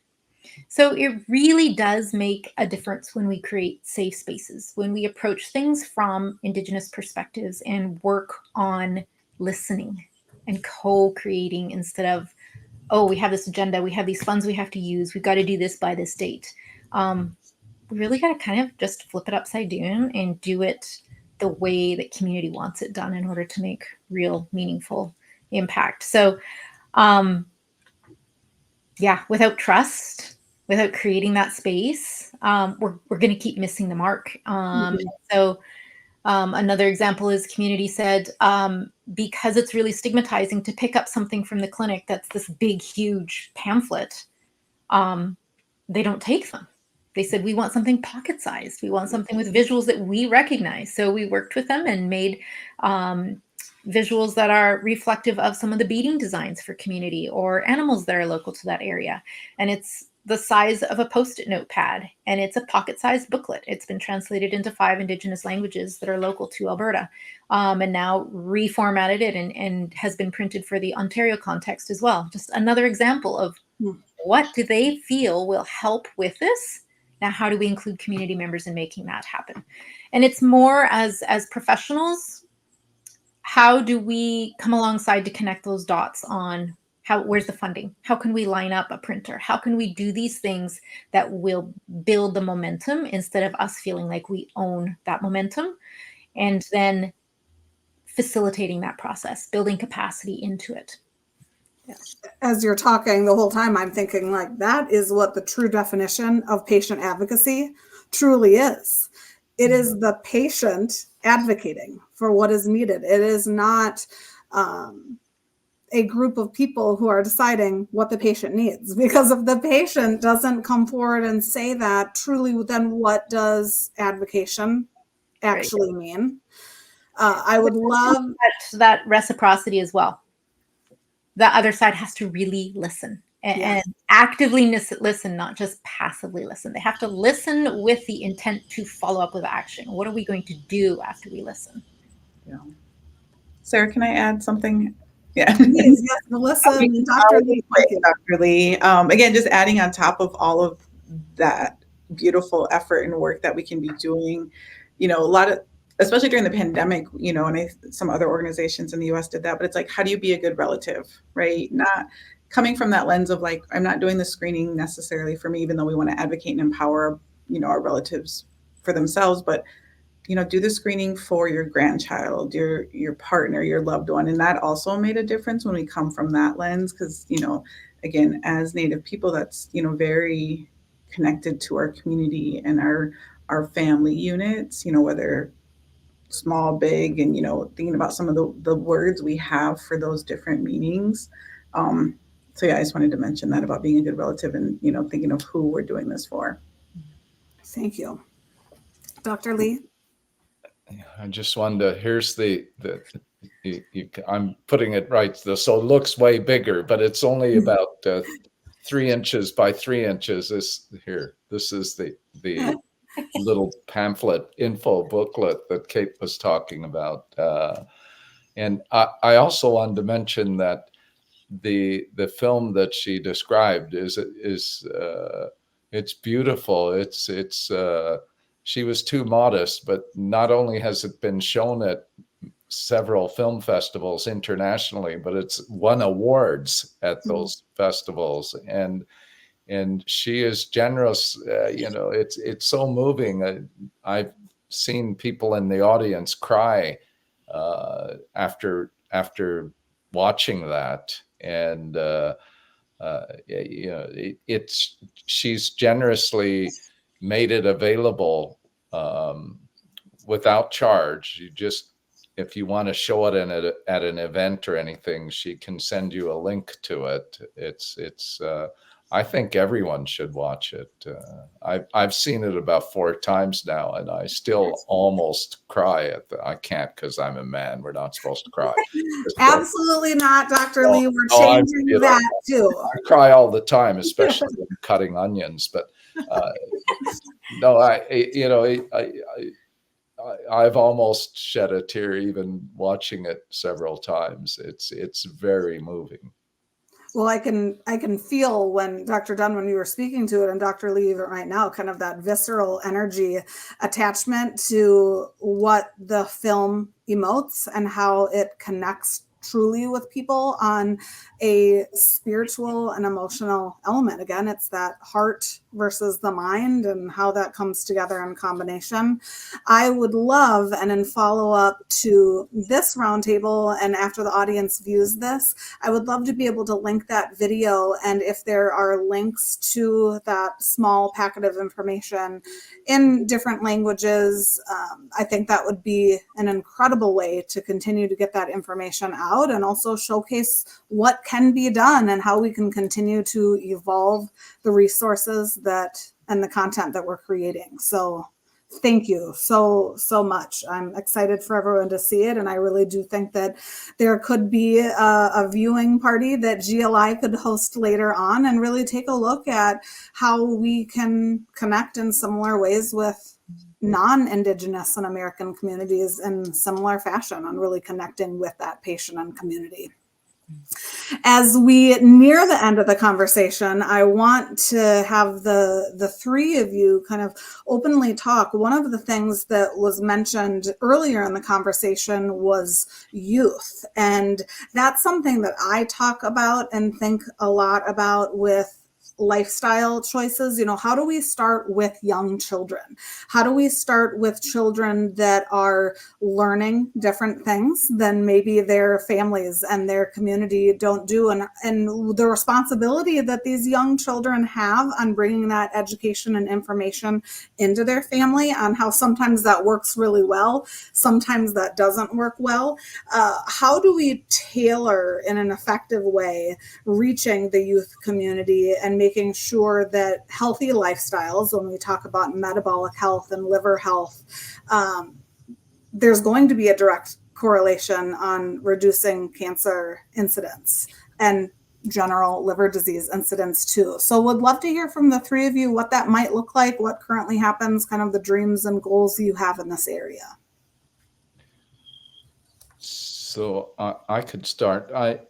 So it really does make a difference when we create safe spaces, when we approach things from Indigenous perspectives and work on listening and co-creating instead of, oh, we have this agenda, we have these funds we have to use, we've got to do this by this date. We really got to kind of just flip it upside down and do it the way that community wants it done in order to make real meaningful impact. So without trust, without creating that space, we're going to keep missing the mark. So another example is community said, because it's really stigmatizing to pick up something from the clinic that's this big, huge pamphlet, they don't take them. They said, we want something pocket-sized. We want something with visuals that we recognize. So we worked with them and made visuals that are reflective of some of the beading designs for community or animals that are local to that area. And it's the size of a Post-it notepad, and it's a pocket-sized booklet. It's been translated into 5 Indigenous languages that are local to Alberta, and now reformatted it and has been printed for the Ontario context as well. Just another example of what do they feel will help with this? Now, how do we include community members in making that happen? And it's more as professionals, how do we come alongside to connect those dots on where's the funding? How can we line up a printer? How can we do these things that will build the momentum instead of us feeling like we own that momentum? And then facilitating that process, building capacity into it.
As you're talking the whole time, I'm thinking like that is what the true definition of patient advocacy truly is. It is the patient advocating for what is needed. It is not a group of people who are deciding what the patient needs. Because if the patient doesn't come forward and say that, truly, then what does advocation actually mean? I would love
that reciprocity as well. The other side has to really listen and actively listen, not just passively listen. They have to listen with the intent to follow up with action. What are we going to do after we listen?
Yeah. Sarah, can I add something? Yeah.
Yes, Melissa and Dr. Lee.
Dr. Lee. Again, just adding on top of all of that beautiful effort and work that we can be doing, a lot of, especially during the pandemic, and some other organizations in the US did that, but it's like, how do you be a good relative, right? Not coming from that lens of like, I'm not doing the screening necessarily for me, even though we want to advocate and empower, our relatives for themselves, but do the screening for your grandchild, your partner, your loved one. And that also made a difference when we come from that lens. Because, again, as Native people, that's, very connected to our community and our family units, whether, small, big, and, thinking about some of the words we have for those different meanings. So yeah, I just wanted to mention that about being a good relative and, thinking of who we're doing this for.
Thank you. Dr. Lee?
I just wanted to, here's I'm putting it right. So it looks way bigger, but it's only about 3 inches by 3 inches. This is the little pamphlet info booklet that Kate was talking about. And I also wanted to mention that the film that she described is it's beautiful. It's she was too modest, but not only has it been shown at several film festivals internationally, but it's won awards at those festivals. And she is generous. It's so moving. I've seen people in the audience cry after watching that. And she's generously made it available without charge. You just, if you want to show it at an event or anything, she can send you a link to it. It's I think everyone should watch it. I've seen it about 4 times now, and I still almost cry I can't, because I'm a man. We're not supposed to cry.
Absolutely not, Dr. Lee. We're
I'm
changing that too.
I cry all the time, especially when I'm cutting onions. But no, I've almost shed a tear even watching it several times. It's very moving.
Well, I can feel when Dr. Dunn, when you were speaking to it, and Dr. Lee right now, kind of that visceral energy attachment to what the film emotes and how it connects truly with people on a spiritual and emotional element. Again, it's that heart versus the mind and how that comes together in combination. I would love, and in follow up to this roundtable, and after the audience views this, I would love to be able to link that video. And if there are links to that small packet of information in different languages, I think that would be an incredible way to continue to get that information out and also showcase what can be done and how we can continue to evolve the resources and the content that we're creating. So thank you so much. I'm excited for everyone to see it. And I really do think that there could be a viewing party that GLI could host later on and really take a look at how we can connect in similar ways with non-Indigenous and American communities in similar fashion on really connecting with that patient and community. As we near the end of the conversation, I want to have the 3 of you kind of openly talk. One of the things that was mentioned earlier in the conversation was youth. And that's something that I talk about and think a lot about with lifestyle choices. How do we start with young children? How do we start with children that are learning different things than maybe their families and their community don't do? And the responsibility that these young children have on bringing that education and information into their family, on how sometimes that works really well, sometimes that doesn't work well. How do we tailor in an effective way reaching the youth community and making sure that healthy lifestyles, when we talk about metabolic health and liver health, there's going to be a direct correlation on reducing cancer incidence and general liver disease incidence too. So would love to hear from the 3 of you what that might look like, what currently happens, kind of the dreams and goals you have in this area.
So I could start. I've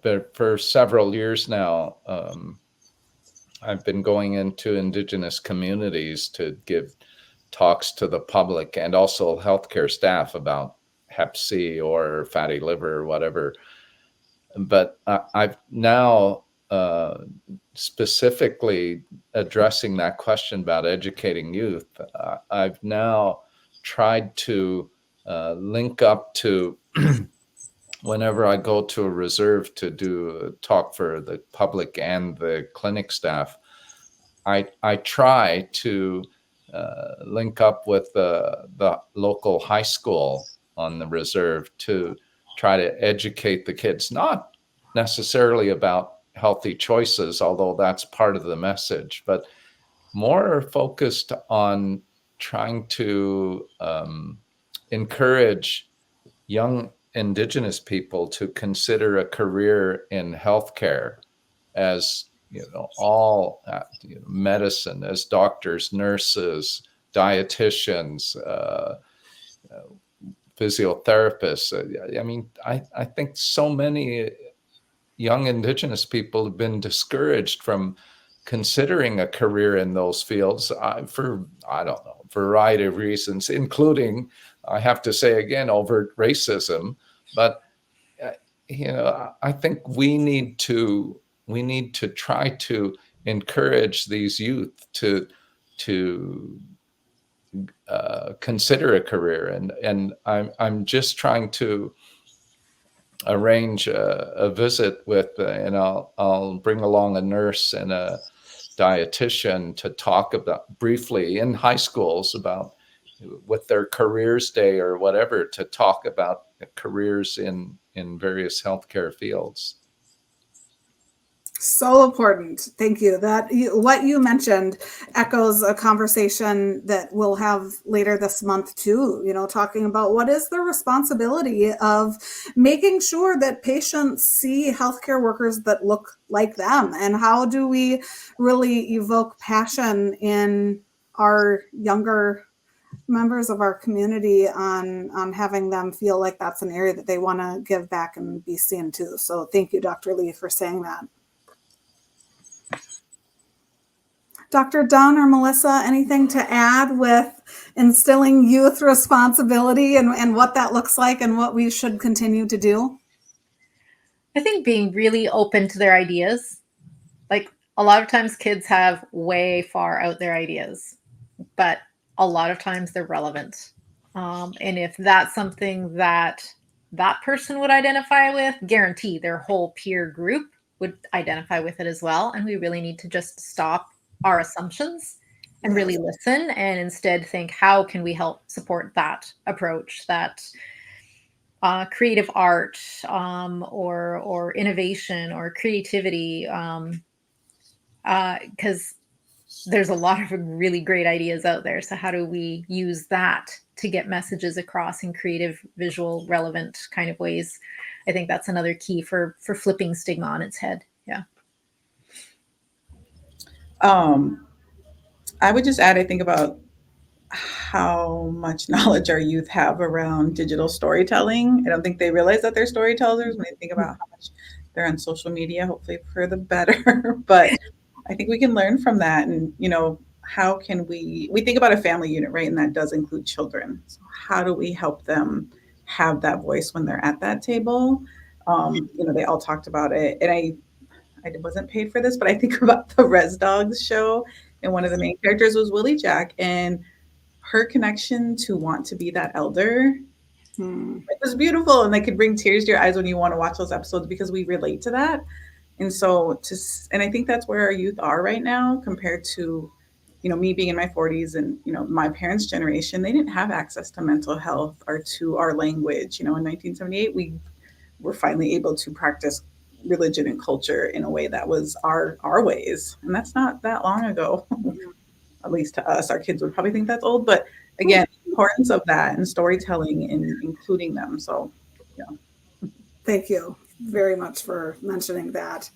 been, for several years now, I've been going into Indigenous communities to give talks to the public and also healthcare staff about Hep C or fatty liver or whatever. But I've now specifically addressing that question about educating youth. I've now tried to link up to whenever I go to a reserve to do a talk for the public and the clinic staff, I try to link up with the local high school on the reserve to try to educate the kids, not necessarily about healthy choices, although that's part of the message, but more focused on trying to encourage young Indigenous people to consider a career in healthcare as, all medicine, as doctors, nurses, dietitians, physiotherapists. I think so many young Indigenous people have been discouraged from considering a career in those fields for, I don't know, a variety of reasons, including, I have to say again, overt racism. But I think we need to try to encourage these youth to consider a career, and I'm just trying to arrange a visit with, and I'll bring along a nurse and a dietitian to talk about briefly in high schools about, with their careers day or whatever, to talk about careers in various healthcare fields.
So important. Thank you. What you mentioned echoes a conversation that we'll have later this month too, talking about what is the responsibility of making sure that patients see healthcare workers that look like them, and how do we really evoke passion in our younger members of our community on having them feel like that's an area that they want to give back and be seen too. So thank you, Dr. Lee, for saying that. Dr. Dunn or Melissa, anything to add with instilling youth responsibility and what that looks like and what we should continue to do?
I think being really open to their ideas. Like, a lot of times kids have way far out their ideas, but a lot of times they're relevant. And if that's something that person would identify with, guarantee their whole peer group would identify with it as well. And we really need to just stop our assumptions and really listen, and instead think, how can we help support that approach, that creative art, or innovation or creativity, because there's a lot of really great ideas out there. So how do we use that to get messages across in creative, visual, relevant kind of ways? I think that's another key for flipping stigma on its head. Yeah.
I would just add, I think about how much knowledge our youth have around digital storytelling. I don't think they realize that they're storytellers when they think about how much they're on social media, hopefully for the better. But I think we can learn from that. And, how can we think about a family unit, right? And that does include children. So how do we help them have that voice when they're at that table? They all talked about it. And I wasn't paid for this, but I think about the Res Dogs show, and one of the main characters was Willie Jack, and her connection to want to be that elder. It was beautiful, and they could bring tears to your eyes when you want to watch those episodes, because we relate to that. And so and I think that's where our youth are right now compared to, me being in my 40s and, my parents' generation. They didn't have access to mental health or to our language. In 1978, we were finally able to practice religion and culture in a way that was our ways. And that's not that long ago, at least to us. Our kids would probably think that's old, but again, the importance of that and storytelling and including them. So, yeah.
Thank you very much for mentioning that.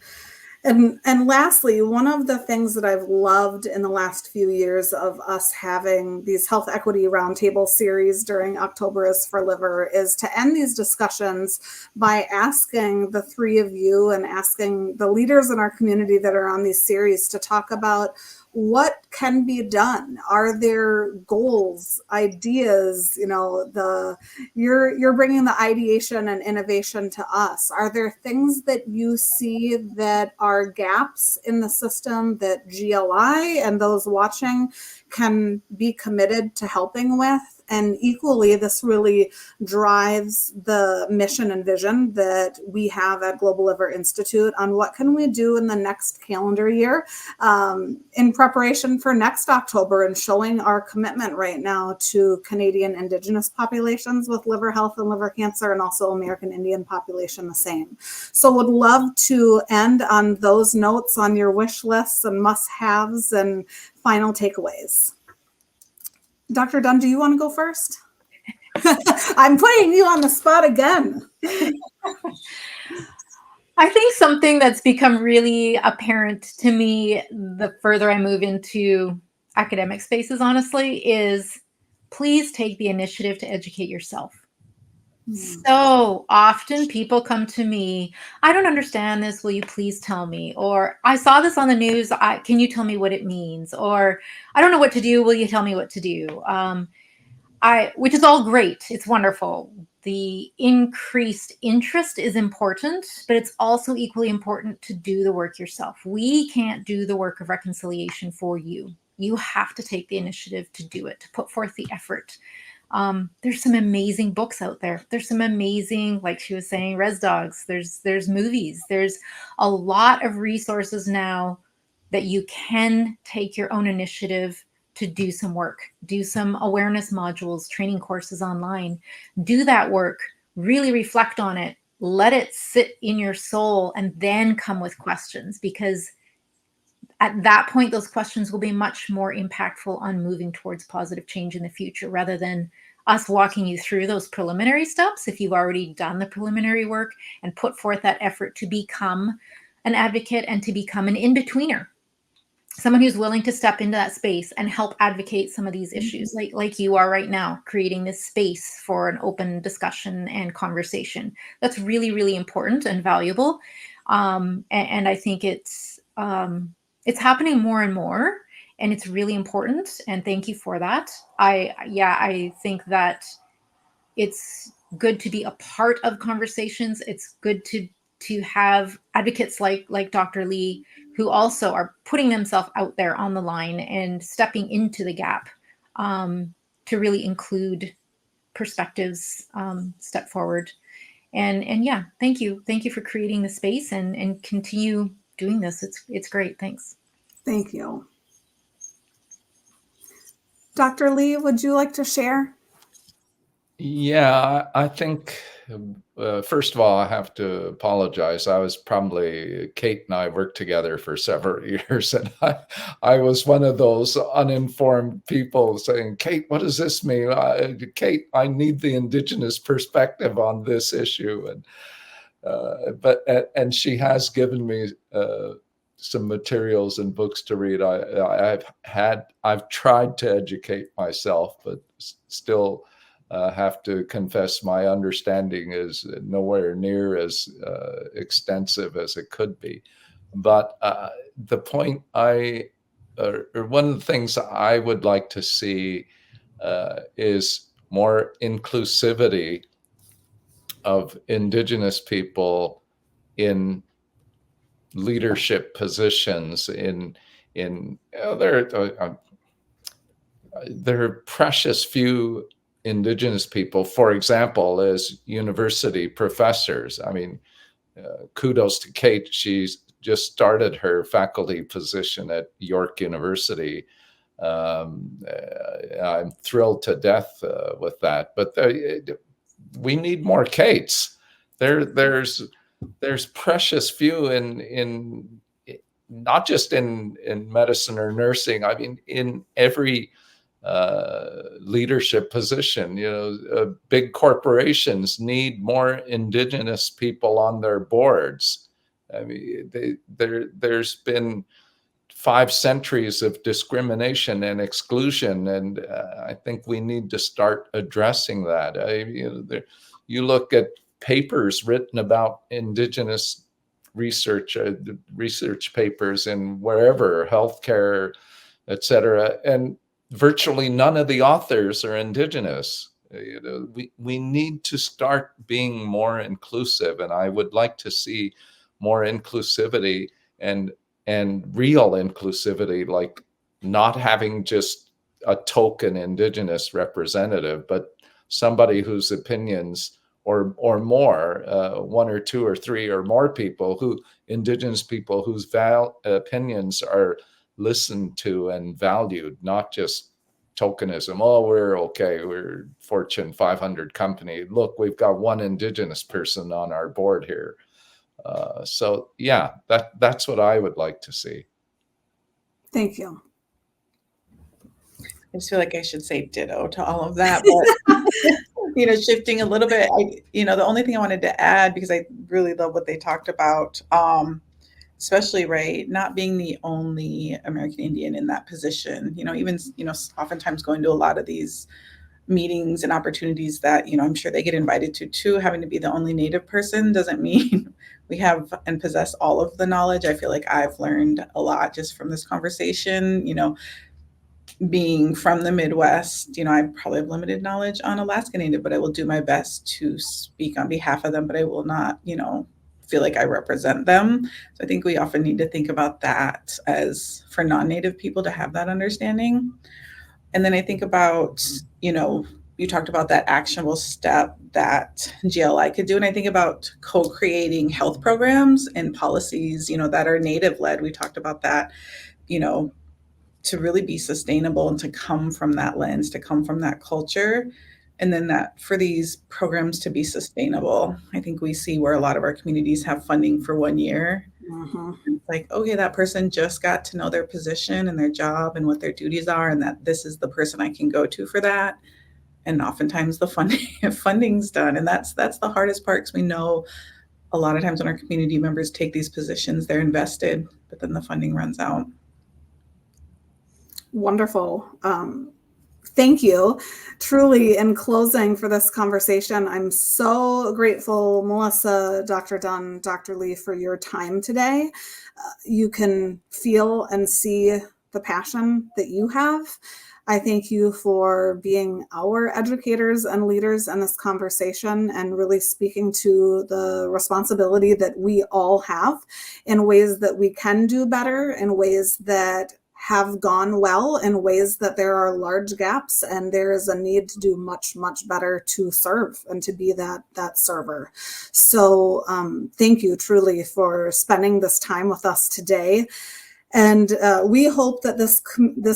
And lastly, one of the things that I've loved in the last few years of us having these health equity roundtable series during October is for Liver is to end these discussions by asking the three of you and asking the leaders in our community that are on these series to talk about what can be done. Are there goals, ideas? You're bringing the ideation and innovation to us. Are there things that you see that are gaps in the system that GLI and those watching can be committed to helping with? And equally, this really drives the mission and vision that we have at Global Liver Institute on what can we do in the next calendar year in preparation for next October, and showing our commitment right now to Canadian Indigenous populations with liver health and liver cancer, and also American Indian population the same. So would love to end on those notes on your wish lists and must-haves and final takeaways. Dr. Dunn, do you want to go first? I'm putting you on the spot again.
I think something that's become really apparent to me the further I move into academic spaces, honestly, is please take the initiative to educate yourself. So often people come to me, I don't understand this, will you please tell me? Or I saw this on the news, can you tell me what it means? Or I don't know what to do, will you tell me what to do? Which is all great, it's wonderful. The increased interest is important, but it's also equally important to do the work yourself. We can't do the work of reconciliation for you. You have to take the initiative to do it, to put forth the effort. There's some amazing books out there. There's some amazing, like she was saying, res dogs. There's movies. There's a lot of resources now that you can take your own initiative to do some work, do some awareness modules, training courses online, do that work, really reflect on it, let it sit in your soul, and then come with questions, because at that point, those questions will be much more impactful on moving towards positive change in the future, rather than us walking you through those preliminary steps. If you've already done the preliminary work and put forth that effort to become an advocate and to become an in-betweener, someone who's willing to step into that space and help advocate some of these issues, like you are right now, creating this space for an open discussion and conversation. That's really, really important and valuable. And I think it's happening more and more, and it's really important. And thank you for that. I think that it's good to be a part of conversations. It's good to have advocates like Dr. Lee, who also are putting themselves out there on the line and stepping into the gap to really include perspectives, step forward. And yeah, thank you. Thank you for creating the space and continue doing this. It's great. Thanks.
Thank you. Dr. Lee, would you like to share?
Yeah, I think, first of all, I have to apologize. Kate and I worked together for several years, and I was one of those uninformed people saying, Kate, what does this mean? Kate, I need the Indigenous perspective on this issue. And she has given me some materials and books to read. I've tried to educate myself, but still have to confess my understanding is nowhere near as extensive as it could be. But the point or one of the things I would like to see is more inclusivity of Indigenous people in leadership positions. There are precious few Indigenous people, for example, as university professors. I mean, kudos to Kate. She's just started her faculty position at York University. I'm thrilled to death with that. But we need more Kates. There's precious few in not just in medicine or nursing. I mean, in every leadership position. Big corporations need more Indigenous people on their boards. I mean, there's been 5 centuries of discrimination and exclusion, and I think we need to start addressing that. You look at papers written about Indigenous research papers in wherever, healthcare, et cetera, and virtually none of the authors are Indigenous. We need to start being more inclusive, and I would like to see more inclusivity and real inclusivity, like not having just a token Indigenous representative, but somebody whose opinions or more, one or two or three or more people Indigenous people whose opinions are listened to and valued, not just tokenism. Oh, we're okay. We're Fortune 500 company. Look, we've got one Indigenous person on our board here. So yeah, that's what I would like to see.
Thank you.
I just feel like I should say ditto to all of that, but shifting a little bit, the only thing I wanted to add, because I really love what they talked about, especially, right, not being the only American Indian in that position, even, oftentimes going to a lot of these meetings and opportunities that, I'm sure they get invited to too, having to be the only Native person doesn't mean we have and possess all of the knowledge. I feel like I've learned a lot just from this conversation, being from the Midwest, I probably have limited knowledge on Alaska Native, but I will do my best to speak on behalf of them, but I will not, feel like I represent them. So I think we often need to think about that as for non-Native people to have that understanding. And then I think about, you talked about that actionable step that GLI could do. And I think about co-creating health programs and policies, that are Native led. We talked about that, to really be sustainable and to come from that lens, to come from that culture. And then that for these programs to be sustainable. I think we see where a lot of our communities have funding for 1 year.
Mm-hmm.
It's like, okay, that person just got to know their position and their job and what their duties are, and that this is the person I can go to for that. And oftentimes the funding's done. And that's the hardest part, because we know a lot of times when our community members take these positions, they're invested, but then the funding runs out.
Wonderful. Thank you. Truly, in closing for this conversation, I'm so grateful, Melissa, Dr. Dunn, Dr. Lee, for your time today. You can feel and see the passion that you have. I thank you for being our educators and leaders in this conversation and really speaking to the responsibility that we all have in ways that we can do better, in ways that have gone well, in ways that there are large gaps and there is a need to do much, much better to serve and to be that server. So thank you truly for spending this time with us today. And we hope that this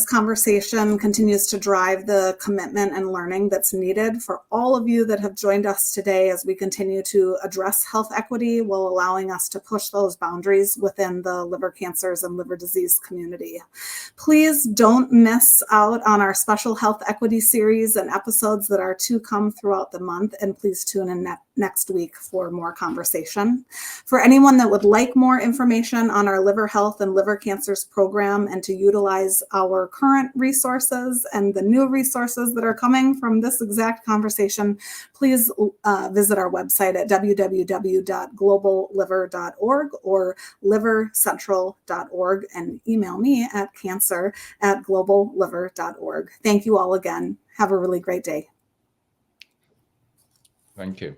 conversation continues to drive the commitment and learning that's needed for all of you that have joined us today as we continue to address health equity while allowing us to push those boundaries within the liver cancers and liver disease community. Please don't miss out on our special health equity series and episodes that are to come throughout the month. And please tune in next week for more conversation. For anyone that would like more information on our liver health and liver cancers program and to utilize our current resources and the new resources that are coming from this exact conversation, please visit our website at www.globalliver.org or livercentral.org and email me at cancer@globalliver.org. Thank you all again. Have a really great day.
Thank you.